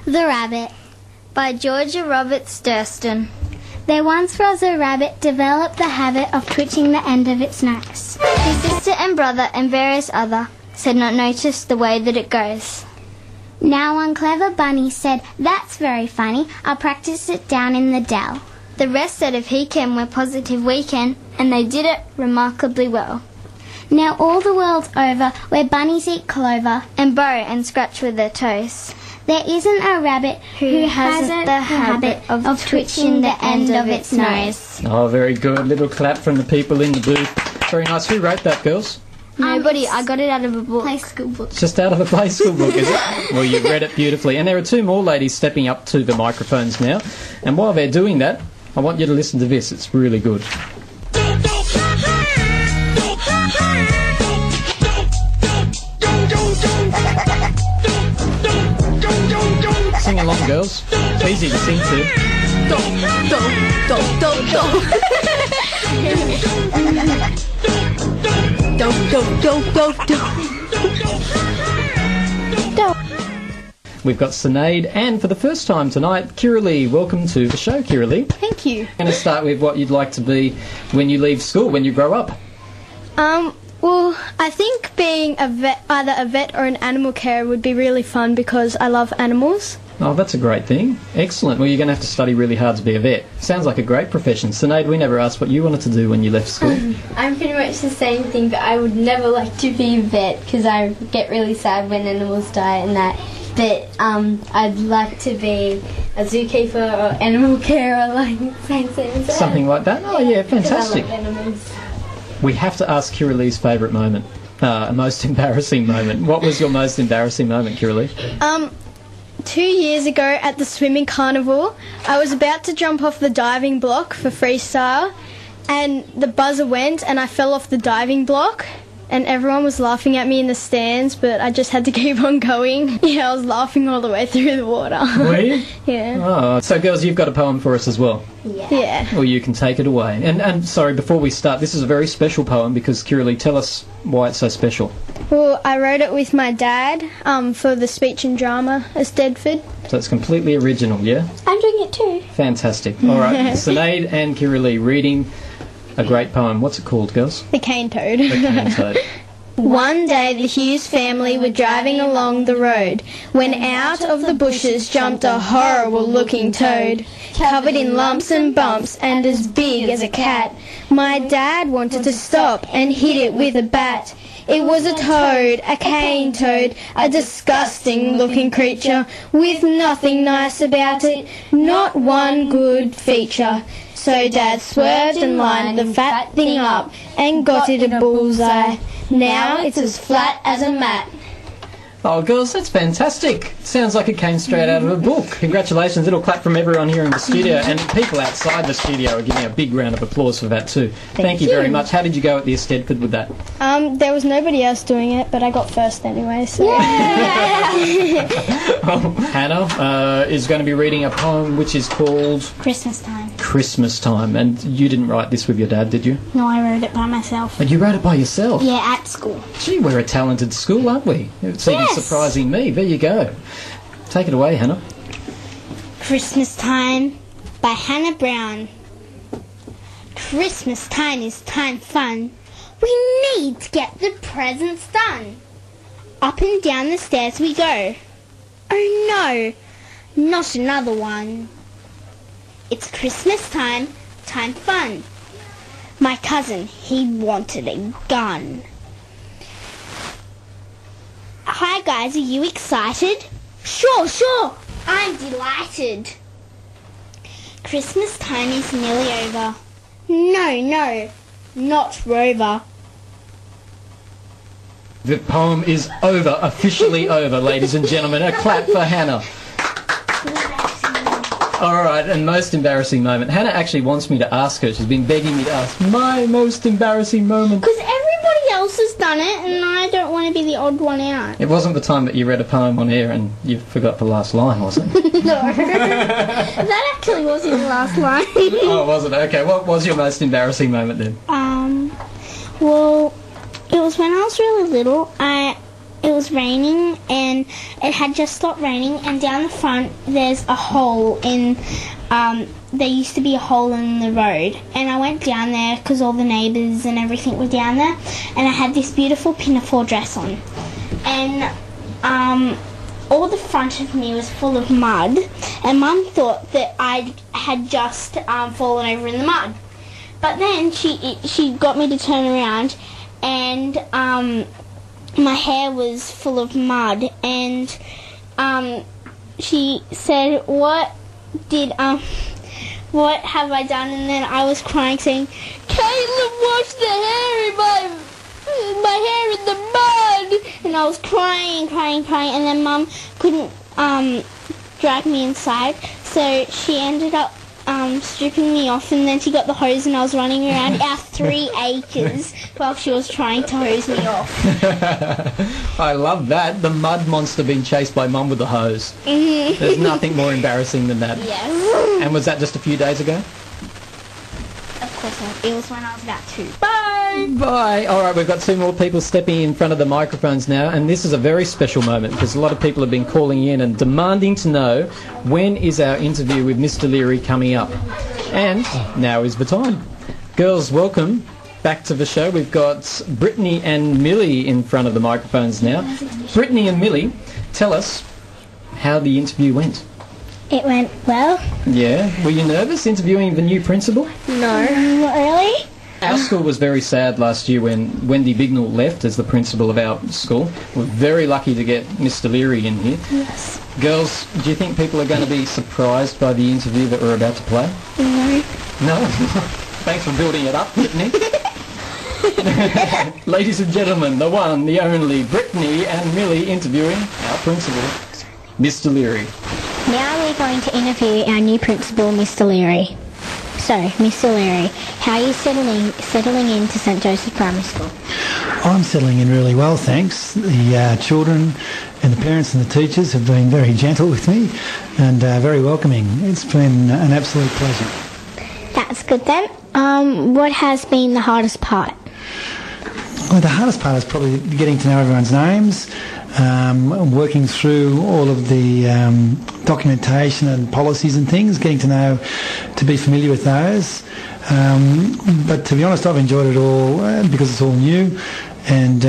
The Rabbit by Georgia Roberts Durston. There once was a rabbit developed the habit of twitching the end of its nose. His sister and brother and various other said not notice the way that it goes. Now one clever bunny said, "That's very funny, I'll practice it down in the dell." The rest said if he can, we're positive we can, and they did it remarkably well. Now all the world over, where bunnies eat clover and burrow and scratch with their toes, there isn't a rabbit who hasn't the habit of twitching the end of its nose. Oh, very good. Little clap from the people in the booth. Very nice. Who wrote that, girls? Nobody. I got it out of a book. Play school book. Just out of a play school book, is it? Well, you read it beautifully. And there are two more ladies stepping up to the microphones now. And while they're doing that, I want you to listen to this. It's really good. Sing along, girls. It's easy to sing to. Do, do, do, do, do. Do, do, do, do, do. We've got Sinead, and for the first time tonight, Kiralee. Welcome to the show, Kiralee. Thank you. I'm going to start with what you'd like to be when you leave school, when you grow up. Well, I think being a vet, either a vet or an animal carer would be really fun because I love animals. Oh, that's a great thing. Excellent. Well, you're going to have to study really hard to be a vet. Sounds like a great profession. Sinead, we never asked what you wanted to do when you left school. I'm pretty much the same thing, but I would never like to be a vet because I get really sad when animals die and that. But I'd like to be a zookeeper or animal carer, like something like that. Oh, yeah, fantastic. I love animals. We have to ask Kiralee's favourite moment, most embarrassing moment. What was your most embarrassing moment, Kiralee? 2 years ago at the swimming carnival, I was about to jump off the diving block for freestyle, and the buzzer went and I fell off the diving block, and everyone was laughing at me in the stands, but I just had to keep on going. Yeah, I was laughing all the way through the water. Were you? Yeah. Oh, so girls, you've got a poem for us as well. Yeah. Well, you can take it away. And sorry, before we start, this is a very special poem because, Kiralee, tell us why it's so special. Well, I wrote it with my dad for the speech and drama at Stedford. So it's completely original, yeah? I'm doing it too. Fantastic. All right, Sinead and Kiralee reading a great poem. What's it called, girls? The Cane Toad. The Cane Toad. One day the Hughes family were driving along the road when out of the bushes jumped a horrible-looking toad, covered in lumps and bumps and as big as a cat. My dad wanted to stop and hit it with a bat. It was a toad, a cane toad, a disgusting-looking creature with nothing nice about it, not one good feature. So Dad swerved and lined the fat thing up and got it a bullseye. Now it's as flat as a mat. Oh, girls, that's fantastic. Sounds like it came straight out of a book. Congratulations. Little clap from everyone here in the studio, and people outside the studio are giving a big round of applause for that too. Thank you very much. How did you go at the Stedford with that? There was nobody else doing it, but I got first anyway, so... Hannah is going to be reading a poem which is called... Christmas Time. Christmas Time. And you didn't write this with your dad, did you? No, I wrote it by myself. And you wrote it by yourself? Yeah, at school. Gee, we're a talented school, aren't we? It's even surprising me. There you go. Take it away, Hannah. Christmas Time by Hannah Brown. Christmas time is time fun. We need to get the presents done. Up and down the stairs we go. Oh no, not another one. It's Christmas time, time fun. My cousin, he wanted a gun. Hi guys, are you excited? Sure, I'm delighted. Christmas time is nearly over. No, not Rover. The poem is over, officially over, ladies and gentlemen. A clap for Hannah. All right, and most embarrassing moment. Hannah actually wants me to ask her. She's been begging me to ask my most embarrassing moment. Because everybody else has done it, and I don't want to be the odd one out. It wasn't the time that you read a poem on air and you forgot the last line, was it? No. That actually wasn't the last line. Oh, was it? Okay, what was your most embarrassing moment then? Well, it was when I was really little. I it was raining and it had just stopped raining, and down the front there's a hole in, there used to be a hole in the road, and I went down there because all the neighbours and everything were down there, and I had this beautiful pinafore dress on, and all the front of me was full of mud, and Mum thought that I had just fallen over in the mud. But then she got me to turn around, and my hair was full of mud, and she said, what have I done? And then I was crying, saying, Caitlin, wash the hair in my hair in the mud. And I was crying, and then Mum couldn't drag me inside, so she ended up stripping me off, and then she got the hose, and I was running around our 3 acres while she was trying to hose me off. I love that. The mud monster being chased by Mum with the hose. Mm-hmm. There's nothing more embarrassing than that. Yes. And was that just a few days ago? Of course not. It was when I was about 2. Bye. All right, we've got 2 more people stepping in front of the microphones now, and this is a very special moment because a lot of people have been calling in and demanding to know when is our interview with Mr. Leary coming up. And now is the time. Girls, welcome back to the show. We've got Brittany and Millie in front of the microphones now. Brittany and Millie, tell us how the interview went. It went well. Yeah? Were you nervous interviewing the new principal? No. Really? Our school was very sad last year when Wendy Bignell left as the principal of our school. We're very lucky to get Mr. Leary in here. Yes. Girls, do you think people are going to be surprised by the interview that we're about to play? No. No? Thanks for building it up, Brittany. Ladies and gentlemen, the one, the only, Brittany and Millie interviewing our principal, Mr. Leary. Now we're going to interview our new principal, Mr. Leary. So, Mr. Leary, how are you settling into St Joseph Primary School? I'm settling in really well, thanks. The children and the parents and the teachers have been very gentle with me and very welcoming. It's been an absolute pleasure. That's good then. What has been the hardest part? Well, the hardest part is probably getting to know everyone's names, working through all of the documentation and policies and things, getting to be familiar with those. But to be honest, I've enjoyed it all because it's all new, and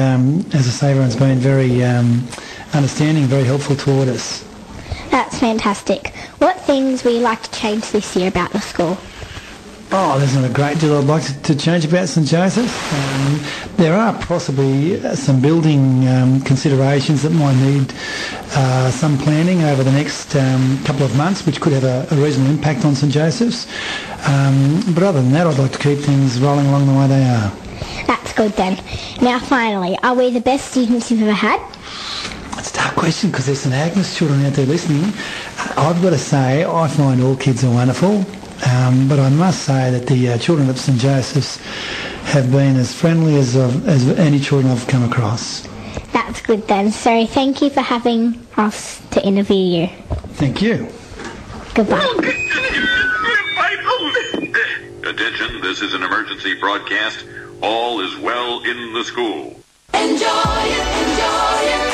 as I say, everyone's been very understanding, very helpful toward us. That's fantastic. What things would you like to change this year about the school? Oh, there's not a great deal I'd like to change about St Joseph. There are possibly some building considerations that might need some planning over the next couple of months, which could have a reasonable impact on St Joseph's. But other than that, I'd like to keep things rolling along the way they are. That's good then. Now finally, are we the best students you've ever had? It's a tough question because there's some Agnes children out there listening. I've got to say, I find all kids are wonderful. But I must say that the children at St Joseph's have been as friendly as any children I've come across. That's good then. So thank you for having us to interview you. Thank you. Goodbye. Attention, this is an emergency broadcast. All is well in the school. Enjoy it, enjoy it.